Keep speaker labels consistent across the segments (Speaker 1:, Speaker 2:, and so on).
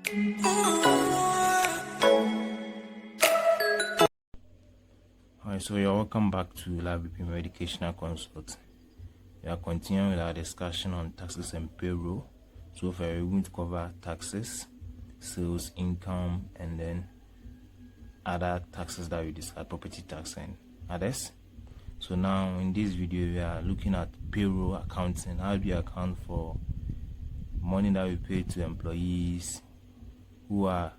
Speaker 1: Alright, so you're welcome back to Larbi Premium Educational Consult. We are continuing with our discussion on taxes and payroll. So far, we're going to cover taxes, sales, income, and then other taxes that we discussed, property tax and others. So now in this video, we are looking at payroll accounting. How do you account for money that we pay to employees who are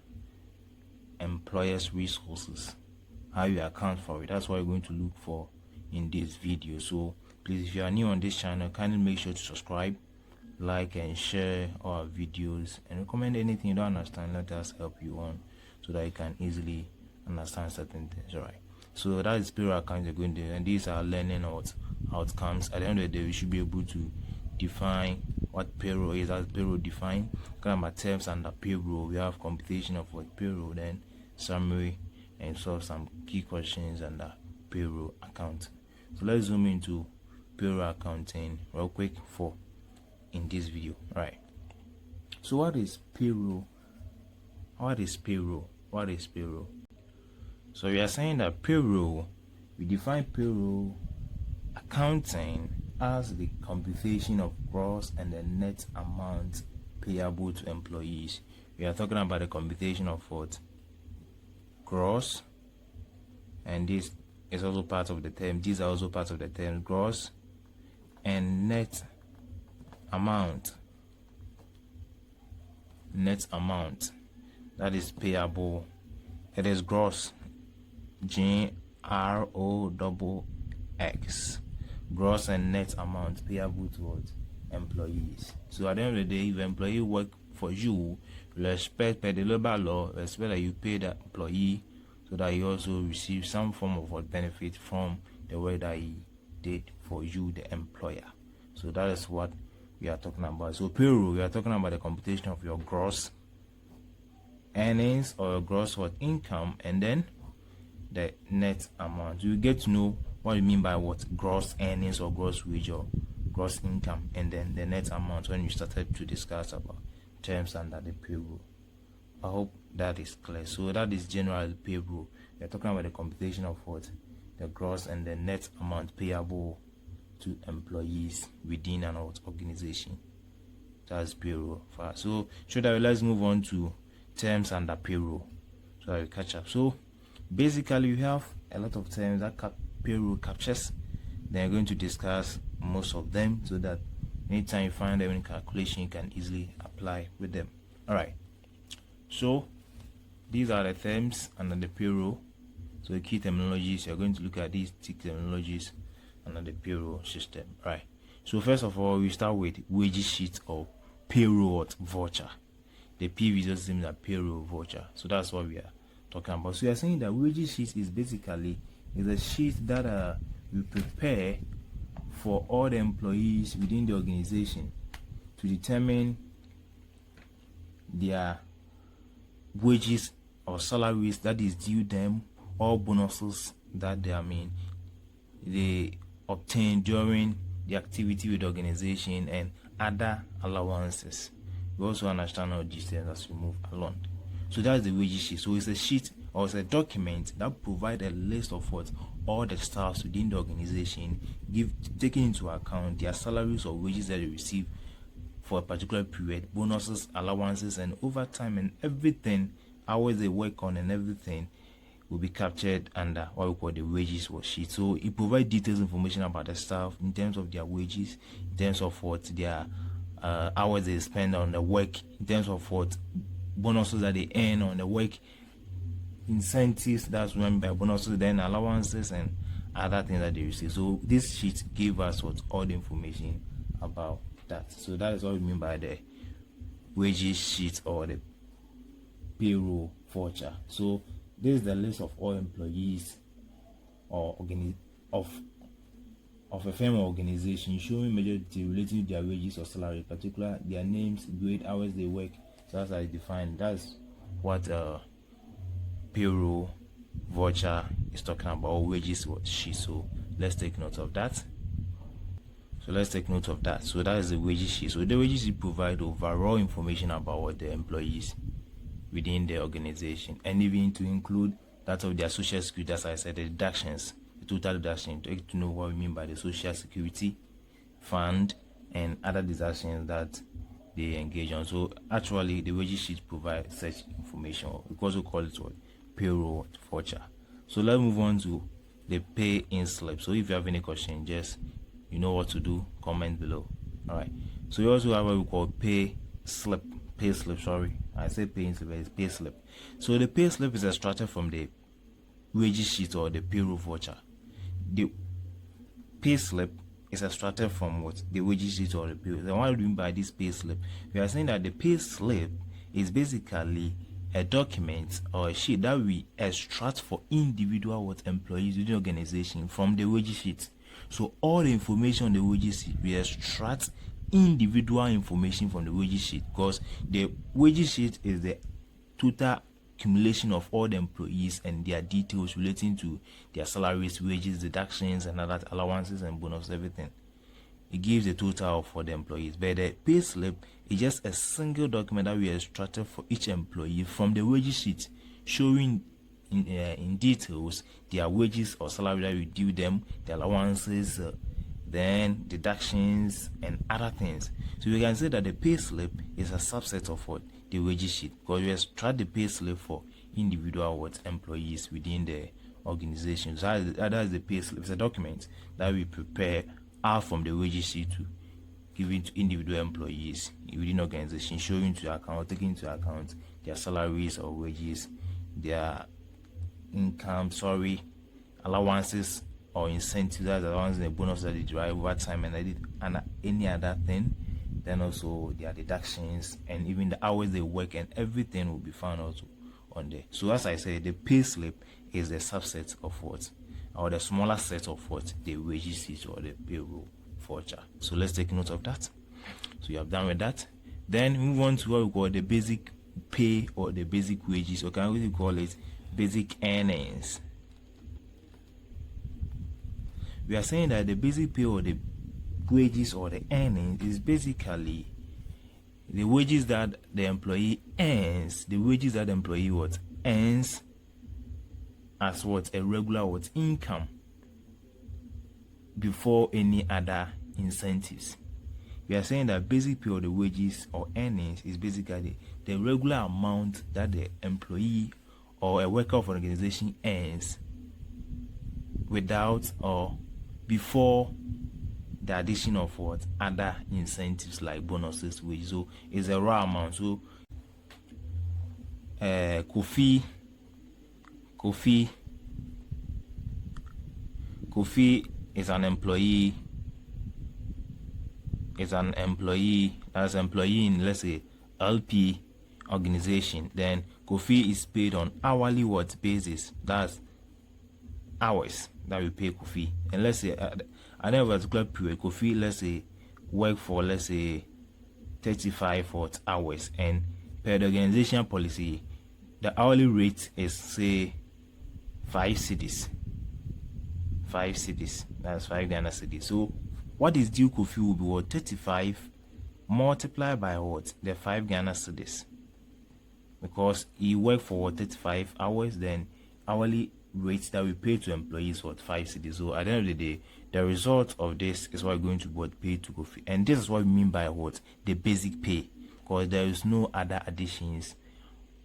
Speaker 1: employers' resources? How you account for it. That's what we're going to look for in this video. So please, if you are new on this channel, kindly make sure to subscribe, like and share our videos, and recommend anything you don't understand. Let us help you on so that you can easily understand certain things. All right, so that is payroll accounting you're going to do, and these are learning outcomes. At the end of the day, we should be able to define what payroll is. As payroll defined, kind of terms under payroll, we have computation of what payroll, then summary, and solve some key questions under payroll accounting. So let's zoom into payroll accounting real quick for in this video. All right, so what is payroll? What is payroll? So we are saying that payroll, we define payroll accounting as the computation of gross and the net amount payable to employees. We are talking about the computation of what? Gross, and this is also part of the term. These are also part of the term gross and net amount. Net amount that is payable. It is gross, GROXX, gross and net amount payable towards employees. So at the end of the day, if an employee work for you, respect per the labor law, respect that you pay that employee so that he also receives some form of what benefit from the work that he did for you, the employer. So that is what we are talking about. So payroll, we are talking about the computation of your gross earnings or your gross what income, and then the net amount. You get to know what you mean by what gross earnings or gross wage or gross income, and then the net amount when you started to discuss about terms under the payroll. I hope that is clear. So that is general payroll. We are talking about the computation of what? The gross and the net amount payable to employees within an organization. That's payroll. So let's move on to terms under payroll so I will catch up. So basically, you have a lot of terms that payroll captures. Then you're going to discuss most of them so that anytime you find them in calculation, you can easily apply with them. All right, so these are the terms under the payroll. So the key terminologies, you're going to look at these key terminologies under the payroll system. All right, so first of all, we start with wages sheet or payroll voucher. The PV just seems a payroll voucher. So that's what we are talking about. So we are saying that wages sheet is basically a sheet that we prepare for all the employees within the organization to determine their wages or salaries that is due them, or bonuses that they obtain during the activity with the organization, and other allowances. We also understand all these things as we move along. So that's the wages sheet. So it's a sheet or it's a document that provides a list of what all the staffs within the organization taking into account their salaries or wages that they receive for a particular period, bonuses, allowances, and overtime, and everything, hours they work on, and everything will be captured under what we call the wages worksheet. So it provides detailed information about the staff in terms of their wages, in terms of what their hours they spend on the work, in terms of what bonuses that they earn on the work, incentives that's run by bonuses, then allowances and other things that they receive. So this sheet gave us what all the information about that. So that is what we mean by the wages sheet or the payroll voucher. So this is the list of all employees or of a firm or organization, showing major detail relating to their wages or salary, particular their names, grade, hours they work. So that's how it's defined. That's what payroll voucher is talking about, or wages worksheet. So let's take note of that. So that is the wages sheet. So the wages sheet provide overall information about what the employees within the organization, and even to include that of their social security, as I said, the deductions, the total deduction, to know what we mean by the social security fund and other deductions that they engage on. So actually the wages sheet provides such information. We also call it what? Payroll voucher. So let's move on to the pay in slip. So if you have any question, just you know what to do, comment below. All right. So we also have what we call pay slip. Sorry, I said pay in slip, it's pay slip. So the pay slip is extracted from the wages sheet or the payroll voucher. The pay slip is extracted from what? The wages sheet or the payroll. Then what do we mean by this pay slip? We are saying that the pay slip is basically a document or a sheet that we extract for individual employees within the organization from the wages sheet. So all the information on the wages sheet, we extract individual information from the wages sheet, because the wages sheet is the total accumulation of all the employees and their details relating to their salaries, wages, deductions, and other allowances and bonus, everything. It gives a total for the employees. But the pay slip is just a single document that we extracted for each employee from the wages sheet, showing in details their wages or salary that we due them, the allowances, then deductions and other things. So we can say that the pay slip is a subset of what? The wages sheet, because we extract the pay slip for individual employees within the organization. So that is the pay slip. It's a document that we prepare out from the wages sheet to give it to individual employees within the organization, showing to account, taking into account their salaries or wages, their income, allowances or incentives, that allowance and the bonus that they derive over time, and any other thing. Then also their deductions and even the hours they work, and everything will be found also on there. So as I said, the pay slip is the subset of what, or the smaller set of what, the wages sheet or the payroll voucher. So let's take note of that. So you have done with that. Then move on to what we call the basic pay or the basic wages, or can we call it basic earnings. We are saying that the basic pay or the wages or the earnings is basically the wages that the employee earns, the wages that the employee earns as a regular income before any other incentives. We are saying that basic pay or the wages or earnings is basically the regular amount that the employee or a worker of an organization earns without or before the addition of other incentives like bonuses, wages. So it's a raw amount. So Kofi is an employee. As employee in, let's say, LP organization. Then Kofi is paid on hourly basis. That's hours that we pay Kofi. And let's say at a particular period, Kofi, let's say, work for, let's say, 35 hours, and per the organization policy, the hourly rate is, say, 5 cedis. That's 5 Ghana cedis. So what is due Kofi will be 35 multiplied by the 5 Ghana cedis, because he worked for 35 hours. Then hourly rate that we pay to employees 5 cedis. So at the end of the day, the result of this is what we're going to pay to Kofi, and this is what we mean by the basic pay, because there is no other additions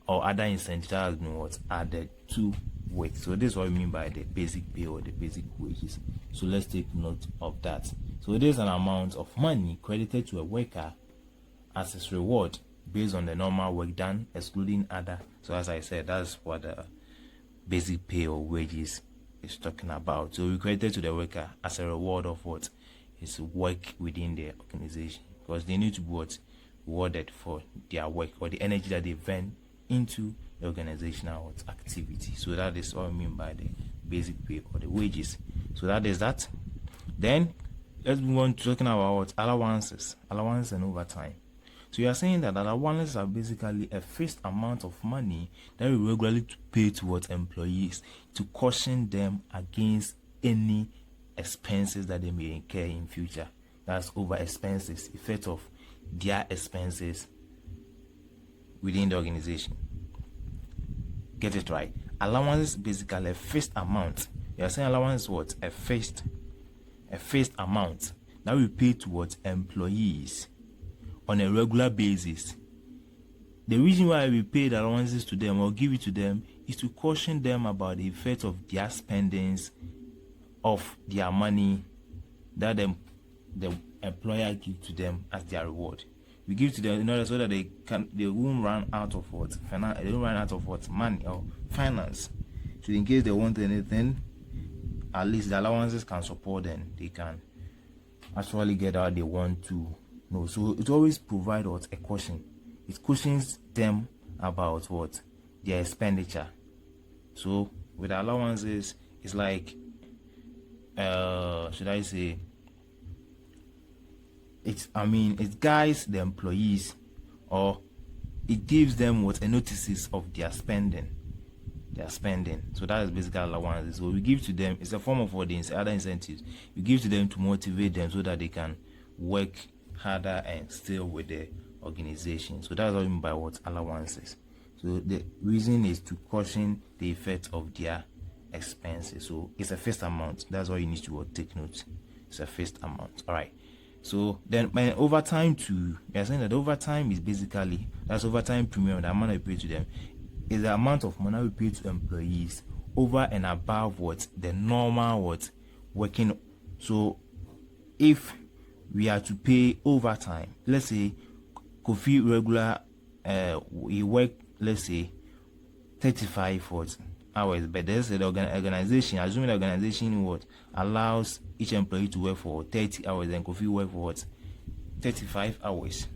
Speaker 1: or other incentives that has been added to it. So this is what we mean by the basic pay or the basic wages. So let's take note of that. So there's an amount of money credited to a worker as his reward based on the normal work done, excluding other. So as I said, that's what the basic pay or wages is talking about. So we credited to the worker as a reward of his work within the organization, because they need to be rewarded for their work or the energy that they burn into the organizational activity. So that is what I mean by the basic pay or the wages. So that is that. Then let's move on to talking about allowances and overtime. So you are saying that allowances are basically a fixed amount of money that we regularly pay towards employees to caution them against any expenses that they may incur in future. That's over expenses, effect of their expenses within the organization. Get it right. Allowance is basically a fixed amount. You are saying allowance is what? A fixed amount that we pay towards employees on a regular basis. The reason why we pay the allowances to them or give it to them is to caution them about the effect of their spendings of their money that the employer gives to them as their reward. We give to them in order so that they won't run out of what they don't run out of what money or finance. So in case they want anything, at least the allowances can support them. They can actually get what they want to know. So it always provides what a caution. It cushions them about what their expenditure. So with allowances, it's like should I say it guides the employees, or it gives them what a notices of their spending. So that is basically allowances. So we give to them, it's a form of what the other incentives we give to them to motivate them so that they can work harder and still with the organization. So that's what I mean by what allowances. So the reason is to caution the effect of their expenses. So it's a fixed amount. That's what you need to take note. It's a fixed amount. All right. So then when overtime too, we are saying that overtime is basically, that's overtime premium, the amount I pay to them is the amount of money we pay to employees over and above what the normal what working. So if we are to pay overtime, let's say Kofi regular we work, let's say 35 hours, but there's the organization, assuming the organization what allows each employee to work for 30 hours and Kofi work for what 35 hours.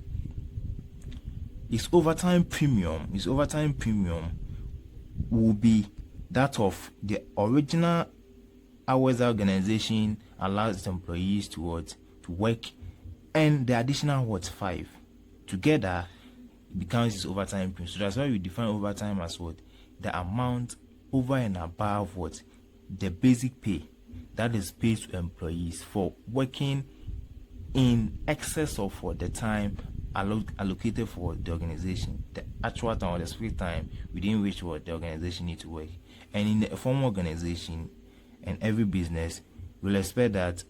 Speaker 1: His overtime premium will be that of the original hours the organization allows its employees to work, and the additional 5 together becomes his overtime premium. So that's why we define overtime as what the amount over and above what the basic pay that is paid to employees for working in excess of what the time allocated for the organization, the actual time or the specific time within which what the organization needs to work. And in a formal organization and every business will expect that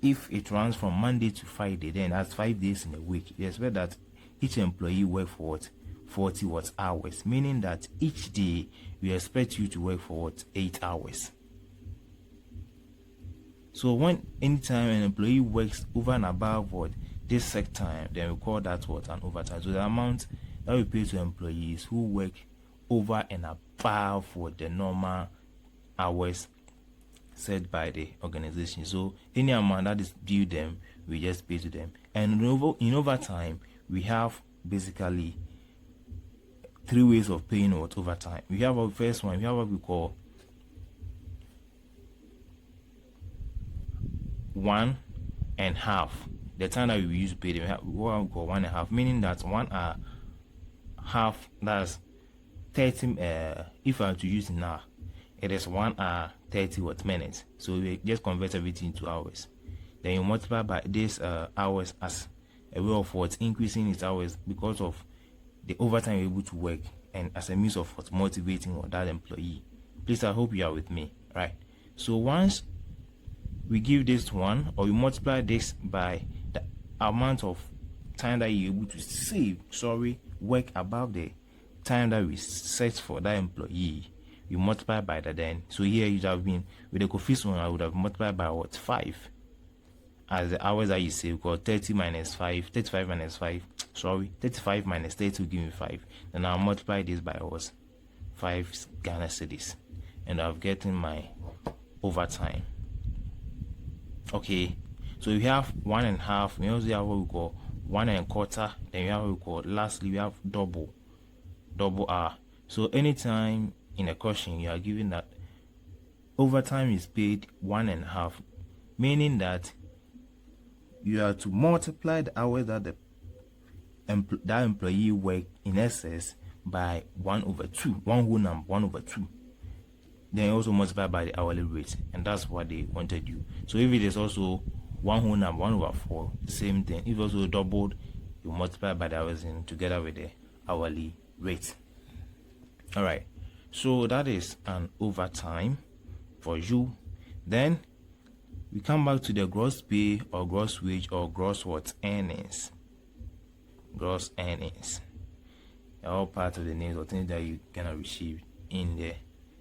Speaker 1: if it runs from Monday to Friday, then that's 5 days in a week. You expect that each employee work for 40 hours, meaning that each day we expect you to work for 8 hours. So when anytime an employee works over and above this set time, then we call that an overtime. So the amount that we pay to employees who work over and above the normal hours set by the organization. So any amount that is due them, we just pay to them. And in overtime, we have basically 3 ways of paying overtime. We have our first one, we have what we call 1.5. The time that we use to pay them, we have what we call 1.5, meaning that 1 hour half, that's 30. If I were to use an hour, it is 1 hour 30 minutes. So we just convert everything into hours. Then you multiply by this hours as a way of increasing its hours because of the overtime you're able to work, and as a means of motivating that employee. Please, I hope you are with me, right? So once we give this one, or we multiply this by the amount of time that you're able to save, work above the time that we set for that employee, you multiply by that. Then so here you have been with the coefficient one, I would have multiplied by 5 as the hours that you save, because 35 minus 5, 35 minus 30 will give me 5. Then I'll multiply this by 5 Ghana cedis, and I've gotten my overtime. Okay, so we have 1.5. We also have what we call 1.25. Then we have what we call, lastly, we have double hour. So anytime in a question you are given that overtime is paid 1.5, meaning that you have to multiply the hours that that employee work in excess by 1/2, one whole number, 1/2. Then also multiply by the hourly rate, and that's what they wanted you. So if it is also one whole number, 1/4, same thing. If also doubled, you multiply by the hours in together with the hourly rate. All right, so that is an overtime for you. Then we come back to the gross pay or gross wage or gross what earnings. Gross earnings. They're all part of the names or things that you cannot receive in the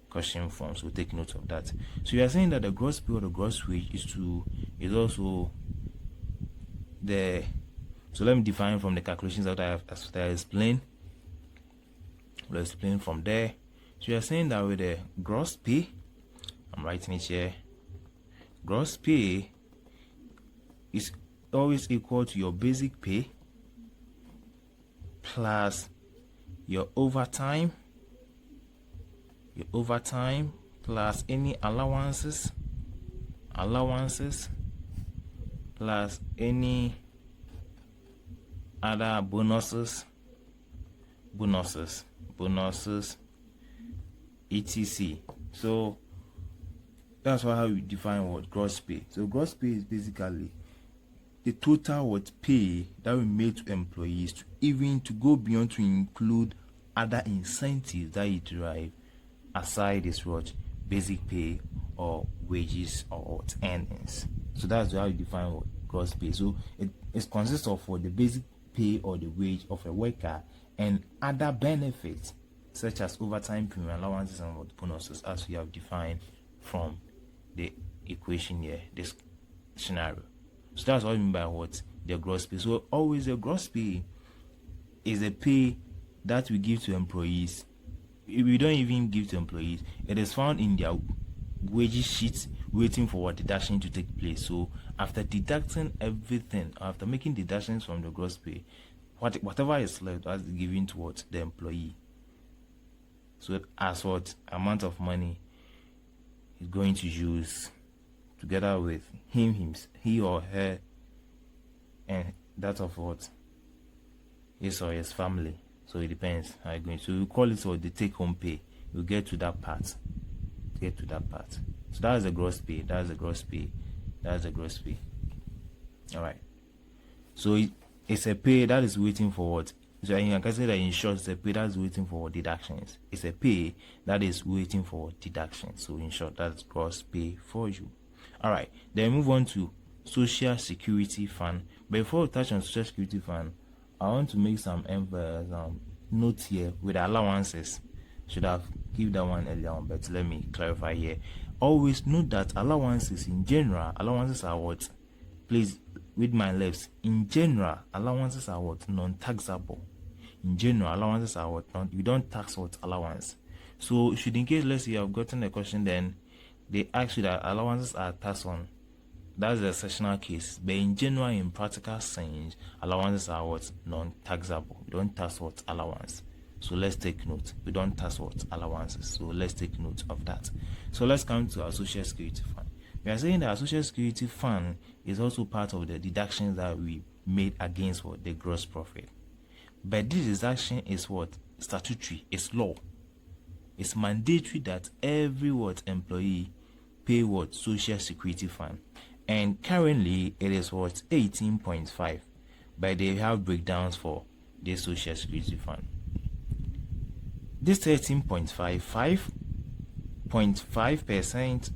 Speaker 1: question form. So take note of that. So you are saying that the gross pay or the gross wage is also the. So let me define from the calculations that I have explained. We'll explain from there. So you are saying that with the gross pay, I'm writing it here. Gross pay is always equal to your basic pay plus your overtime plus any allowances plus any other bonuses etc. So that's how we define what gross pay. So gross pay is basically the total what pay that we made to employees to go beyond to include other incentives that you derive aside this what basic pay or wages or what earnings. So that's how you define what gross pay. So it consists of what the basic pay or the wage of a worker and other benefits such as overtime, premium, allowances, and what bonuses, as we have defined from the equation here, this scenario. So that's what I mean by what the gross pay. So always the gross pay is the pay that we give to employees. We don't even give to employees. It is found in their wages sheets waiting for what deduction to take place. So after deducting everything, after making deductions from the gross pay, whatever is left that's given towards the employee. So as what amount of money he's going to use together with he or her, and that of what his or his family. So it depends how you're going. So we call it what the take-home pay. We'll get to that part. So that's the gross pay. That's the gross pay. All right. So it's a pay that is waiting for what? So I can say that in short, it's a pay that is waiting for deductions. It's a pay that is waiting for deductions. So in short, that's gross pay for you. All right. Then move on to Social Security Fund. Before we touch on Social Security Fund, I want to make some notes here with allowances. Should have given that one earlier on, but let me clarify here. Always note that allowances in general, allowances are what? Please read my lips. In general, allowances are what? Non-taxable. In general, allowances are what? You don't tax what allowance. So should in case let's say you have gotten a question, then they ask you that allowances are taxed on. That's the exceptional case. But in general, in practical sense, allowances are what? Non-taxable. You don't tax what? Allowance. So let's take note. We don't tax what? Allowances. So let's take note of that. So let's come to our Social Security Fund. We are saying that our Social Security Fund is also part of the deductions that we made against what? The gross profit. But this deduction is what? Statutory. It's law. It's mandatory that every what? Employee pay what? Social Security Fund. And currently it is what? 18.5. But they have breakdowns for the Social Security Fund. This 13.5, 5.5%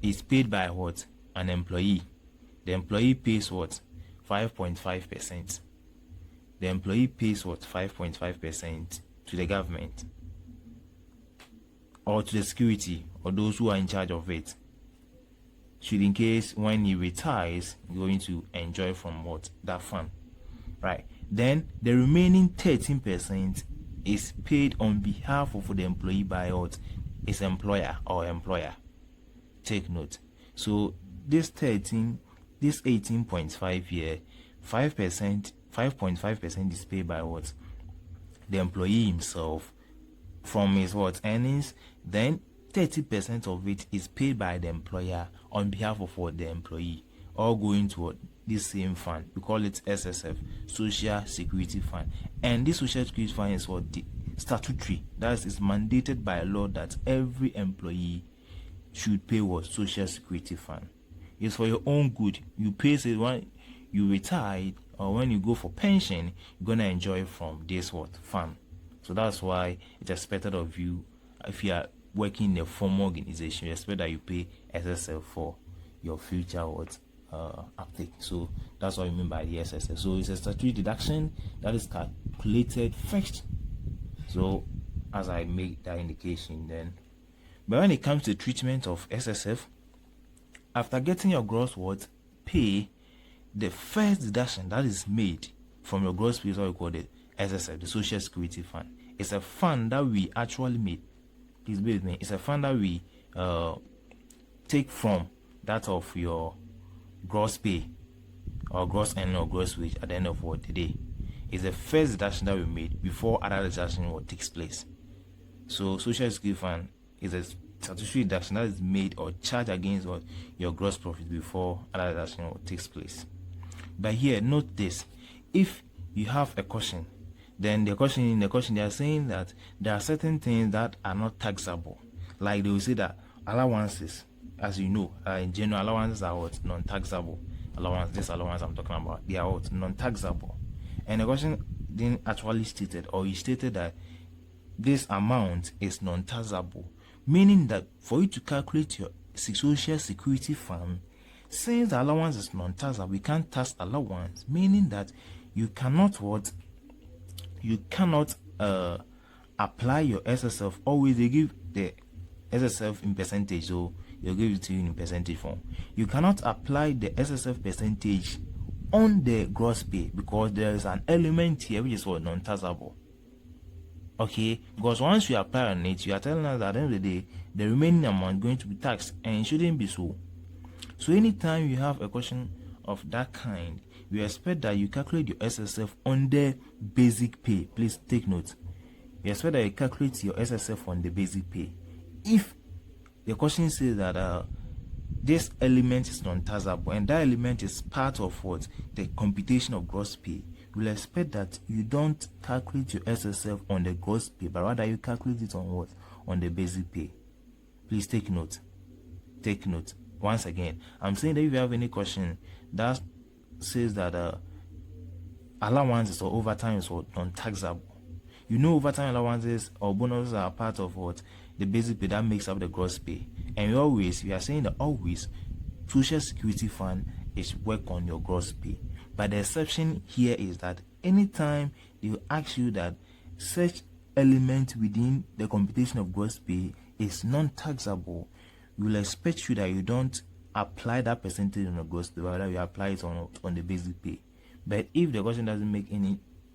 Speaker 1: is paid by what? An employee. The employee pays what? 5.5%. The employee pays what? 5.5% to the government or to the security or those who are in charge of it. Should in case when he retires, you're going to enjoy from what? That fund. Right. Then the remaining 13% is paid on behalf of the employee by what? His employer or employer. Take note. So this 18.5 here, 5%, 5.5% is paid by what? The employee himself from his what? Earnings. Then 30% of it is paid by the employer on behalf of what? The employee. All going to what? This same fund. We call it SSF, Social Security Fund. And this Social Security Fund is what? The statutory. That is mandated by law that every employee should pay what? Social Security Fund. It's for your own good. You pay it when you retire or when you go for pension, you're gonna enjoy from this what? Fund. So that's why it's expected of you, if you are working in a formal organization, you expect that you pay SSF for your future uptake. So that's what I mean by the SSF. So it's a statutory deduction that is calculated first. So as I make that indication, then, but when it comes to treatment of SSF, after getting your gross pay, the first deduction that is made from your gross pay is what we call the SSF, the Social Security Fund. It's a fund that we actually made. Please bear with me. It's a fund that we take from that of your gross pay or gross earning or gross wage at the end of the day. It's the first deduction that we made before other deduction takes place. So Social Security Fund is a statutory deduction that is made or charged against your gross profit before other deduction takes place. But here, note this: if you have a question, then the question they are saying that there are certain things that are not taxable. Like they will say that allowances, as you know, in general, allowances are non-taxable. This allowance I'm talking about, they are non-taxable. And the question didn't actually stated, or he stated that this amount is non-taxable, meaning that for you to calculate your Social Security Fund, since the allowance is non-taxable, we can't tax allowance, meaning that you cannot apply your SSF. Always they give the SSF in percentage, so they'll give it to you in percentage form. You cannot apply the SSF percentage on the gross pay because there is an element here which is non-taxable. Okay, because once you apply on it, you are telling us that at the end of the day, the remaining amount is going to be taxed, and it shouldn't be so. So anytime you have a question of that kind, we expect that you calculate your SSF on the basic pay. Please take note. We expect that you calculate your SSF on the basic pay. If the question says that this element is non-taxable and that element is part of the computation of gross pay, we'll expect that you don't calculate your SSF on the gross pay, but rather you calculate it on on the basic pay. Please take note. Take note. Once again, I'm saying that if you have any question that says that allowances or overtime is non-taxable, you know, overtime allowances or bonuses are part of the basic pay that makes up the gross pay. And we are saying that always Social Security Fund is work on your gross pay. But the exception here is that anytime they will ask you that such element within the computation of gross pay is non-taxable, we will expect you that you don't apply that percentage on the gross pay, rather you apply it on the basic pay. But if the question doesn't make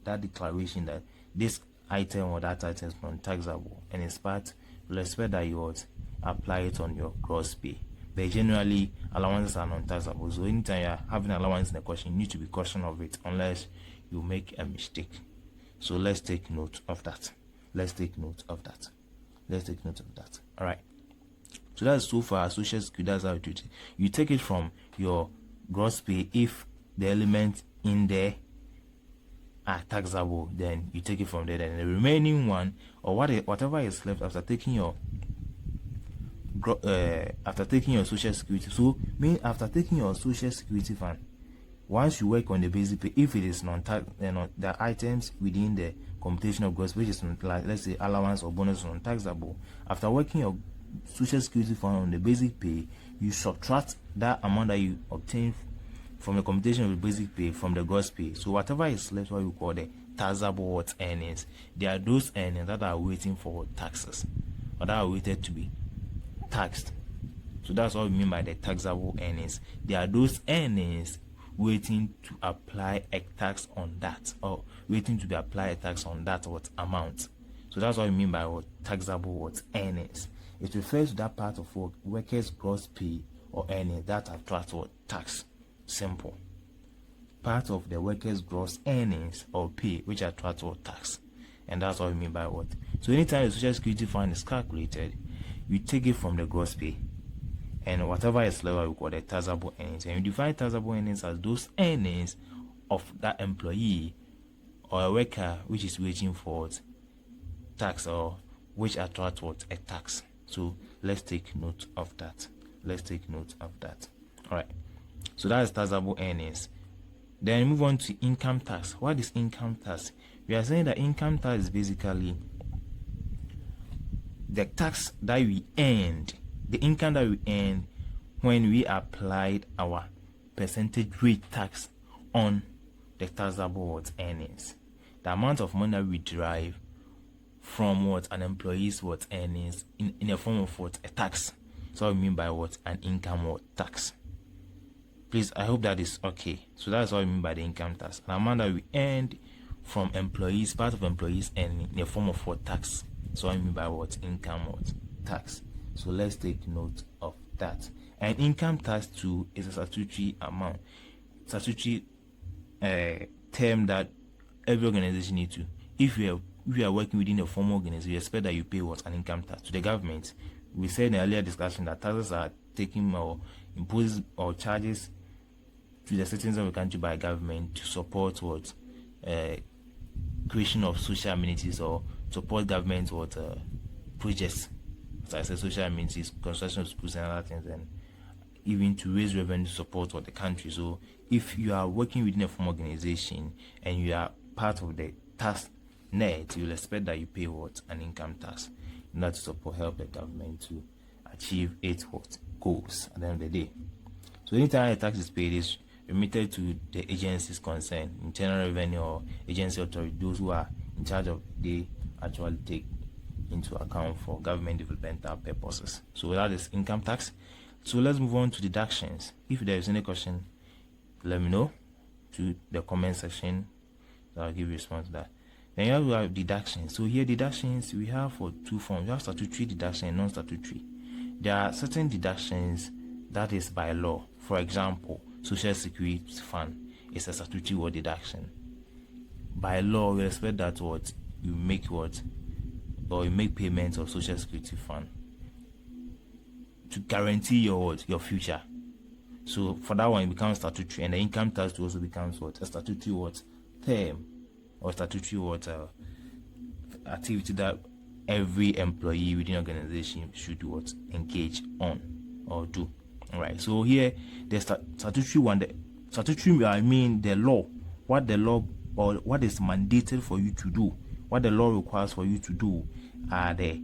Speaker 1: that declaration that this item or that item is non-taxable and it's part, we'll expect that you would apply it on your gross pay. But generally, allowances are non-taxable. So anytime you're having allowance in the question, you need to be cautious of it unless you make a mistake. So let's take note of that. All right. So that's so far Social Security. That's how you do it. You take it from your gross pay. If the elements in there are taxable, then you take it from there. Then the remaining one, or whatever is left after taking your Social Security. So after taking your Social Security Fund, once you work on the basic pay, if it is non-tax, the items within the computation of gross, which is like, let's say, allowance or bonus non-taxable, after working your Social Security Fund on the basic pay, you subtract that amount that you obtain from the computation of the basic pay from the gross pay. So whatever is left, what you call the taxable earnings, they are those earnings that are waiting for taxes or that are waited to be taxed. So that's what we mean by the taxable earnings. They are those earnings waiting to apply a tax on that, or waiting to be applied a tax on that amount. So that's what we mean by taxable earnings. It refers to that part of workers' gross pay or earnings that attract tax. Simple. Part of the workers' gross earnings or pay which attract tax. And that's what we mean by what. So anytime the Social Security Fund is calculated, you take it from the gross pay. And whatever is left, we call the taxable earnings. And you define taxable earnings as those earnings of that employee or a worker which is waiting for tax or which attract a tax. So let's take note of that. All right. So that is taxable earnings. Then move on to income tax. What is income tax? We are saying that income tax is basically the tax that we earned, the income that we earned when we applied our percentage rate tax on the taxable earnings. The amount of money that we derive from an employee's earnings in a form of a tax. So what we mean by an income tax. Please, I hope that is okay. So that's what I mean by the income tax. The amount that we earned from employees, part of employees earning in a form of tax. So I mean by income tax. So let's take note of that. And income tax too is a statutory amount, statutory term that every organization needs to. If you are working within a formal organization, you expect that you pay an income tax to the government. We said in the earlier discussion that taxes are taken or imposed or charges to the citizens of the country by government to support creation of social amenities or support government projects, as I said, social amenities, construction of schools and other things, and even to raise revenue to support the country. So if you are working within a formal organization and you are part of the tax net, you will expect that you pay an income tax in order to help the government to achieve its goals at the end of the day. So anytime a tax is paid, is remitted to the agencies concerned, internal revenue or agency authority, those who are in charge of, they actually take into account for government developmental purposes. So that is income tax. So let's move on to deductions. If there is any question, let me know to the comment section, so I'll give you a response to that. Then here we have deductions. So here deductions we have for two forms. We have statutory deduction and non-statutory. There are certain deductions that is by law. For example, Social Security Fund is a statutory deduction. By law, we expect that you make or you make payments of Social Security Fund to guarantee your future. So for that one, it becomes statutory, and the income tax also becomes a statutory term or statutory activity that every employee within an organization should engage on or do. All right. So here the statutory one, the statutory, I mean the law, what the law or what is mandated for you to do, what the law requires for you to do are the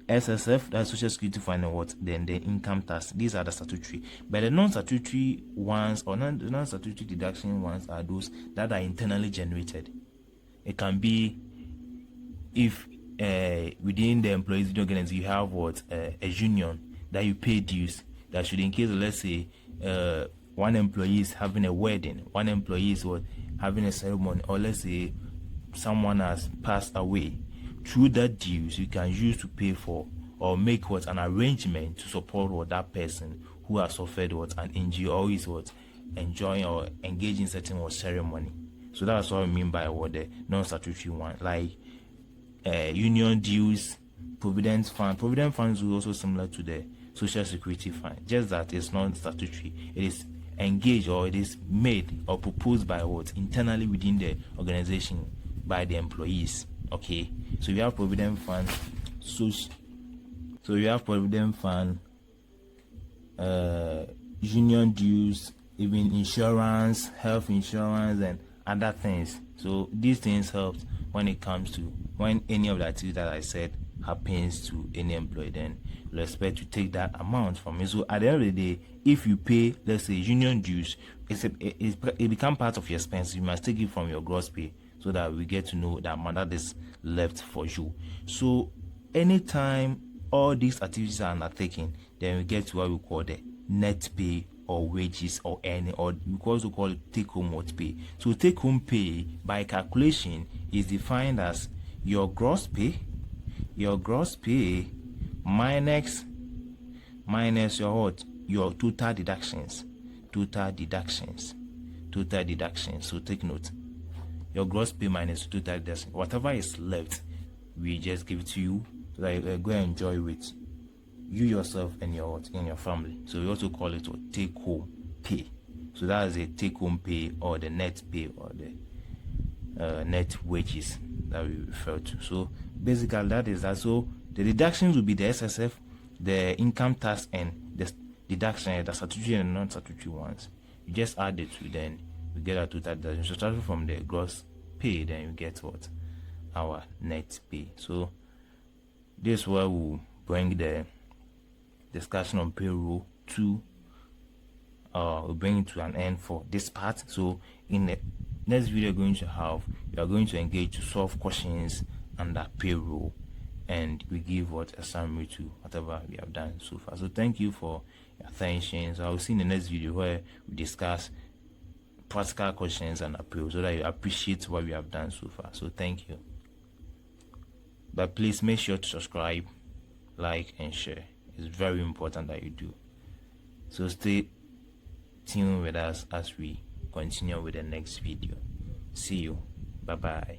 Speaker 1: SSF, that's Social Security Fund, and then the income tax. These are the statutory. But the non-statutory ones or non-statutory deduction ones are those that are internally generated. It can be if within the employees organization you have a union that you pay dues. That should, in case of, let's say, one employee is having a wedding, one employee is having a ceremony, or let's say someone has passed away. Through that dues, you can use to pay for or make an arrangement to support that person who has suffered an injury or is enjoying or engaging in certain ceremony. So that's what I mean by the non-statutory one, like union dues, provident fund. Provident funds is also similar to the Social Security Fund, just that it's non-statutory. It is engaged or it is made or proposed by internally within the organization by the employees. Okay, so you have provident fund, so you have provident fund, union dues, even insurance, health insurance, and other things. So these things help when it comes to when any of the activities that I said happens to any employee, then you'll expect to take that amount from it. So at the end of the day, if you pay, let's say, union dues, it becomes part of your expense. You must take it from your gross pay so that we get to know the amount that is left for you. So anytime all these activities are undertaken, then we get to what we call the net pay or wages or earning, or we also call it take-home pay. So take-home pay by calculation is defined as your gross pay minus your total deductions. So take note, your gross pay minus total deductions. Whatever is left, we just give it to you so that you go and enjoy with you yourself and your family. So we also call it take home pay. So that is a take home pay or the net pay or the net wages that we refer to. So basically that is that. So the deductions will be the SSF, the income tax, and the deduction, the statutory and non-statutory ones. You just add the two, then we get our total deduction. So starting from the gross pay, then you get what? Our net pay. So this is where we'll bring the discussion on payroll to we'll bring it to an end for this part. So in the next video we are going to engage to solve questions under payroll, and we give what a summary to whatever we have done so far. So thank you for your attention. So I will see in the next video where we discuss practical questions and payroll, so that you appreciate what we have done so far. So thank you. But please make sure to subscribe, like, and share. It's very important that you do. So stay tuned with us as we continue with the next video. See you. Bye bye.